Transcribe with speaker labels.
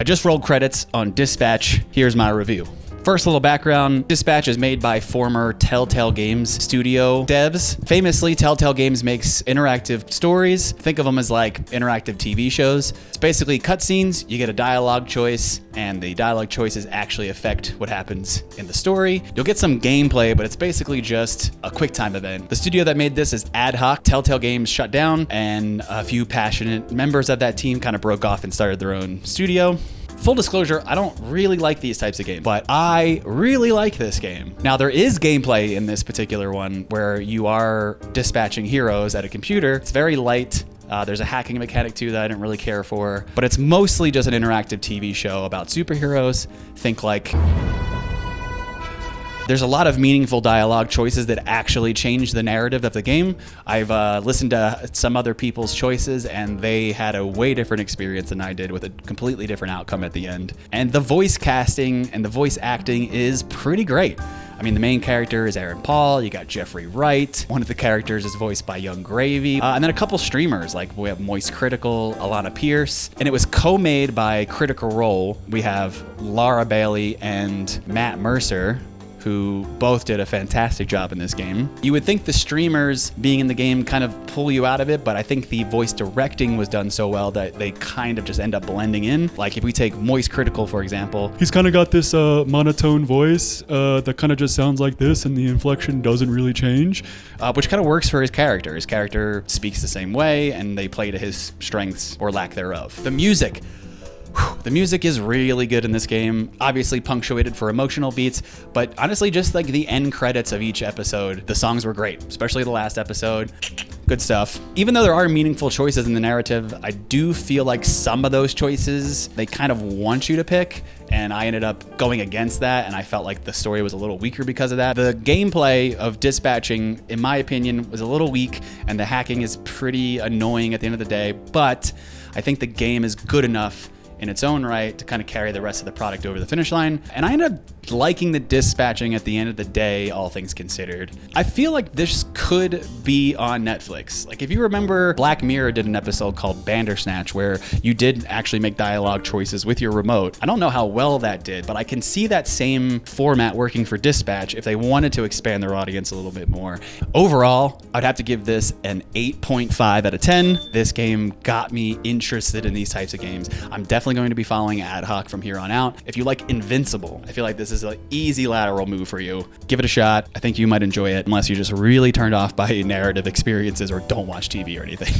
Speaker 1: I just rolled credits on Dispatch. Here's my review. First, little background. Dispatch is made by former Telltale Games studio devs. Famously, Telltale Games makes interactive stories. Think of them as like interactive TV shows. It's basically cutscenes, you get a dialogue choice, and the dialogue choices actually affect what happens in the story. You'll get some gameplay, but it's basically just a quick time event. The studio that made this is Ad Hoc. Telltale Games shut down, and a few passionate members of that team kind of broke off and started their own studio. Full disclosure, I don't really like these types of games, but I really like this game. Now, there is gameplay in this particular one where you are dispatching heroes at a computer. It's very light. There's a hacking mechanic too that I didn't really care for, but it's mostly just an interactive TV show about superheroes. Think like... There's a lot of meaningful dialogue choices that actually change the narrative of the game. I've listened to some other people's choices, and they had a way different experience than I did, with a completely different outcome at the end. And the voice casting and the voice acting is pretty great. I mean, the main character is Aaron Paul. You got Jeffrey Wright. One of the characters is voiced by Young Gravy. And then a couple streamers, like we have Moist Critical, Alana Pierce. And it was co-made by Critical Role. We have Laura Bailey and Matt Mercer, who both did a fantastic job in this game. You would think the streamers being in the game kind of pull you out of it, but I think the voice directing was done so well that they kind of just end up blending in. Like if we take Moist Critical, for example,
Speaker 2: he's kind of got this monotone voice that kind of just sounds like this, and the inflection doesn't really change.
Speaker 1: Which kind of works for his character. His character speaks the same way, and they play to his strengths or lack thereof. The music. The music is really good in this game, obviously punctuated for emotional beats, but honestly, just like the end credits of each episode, the songs were great, especially the last episode. Good stuff. Even though there are meaningful choices in the narrative, I do feel like some of those choices, they kind of want you to pick, and I ended up going against that, and I felt like the story was a little weaker because of that. The gameplay of dispatching, in my opinion, was a little weak, and the hacking is pretty annoying at the end of the day, but I think the game is good enough in its own right to kind of carry the rest of the product over the finish line. And I ended up liking the dispatching at the end of the day, all things considered. I feel like this could be on Netflix. Like if you remember, Black Mirror did an episode called Bandersnatch where you did actually make dialogue choices with your remote. I don't know how well that did, but I can see that same format working for Dispatch if they wanted to expand their audience a little bit more. Overall, I'd have to give this an 8.5 out of 10. This game got me interested in these types of games. I'm definitely going to be following Ad Hoc from here on out. If you like Invincible, I feel like this is an easy lateral move for you. Give it a shot. I think you might enjoy it, unless you're just really turned off by narrative experiences or don't watch TV or anything.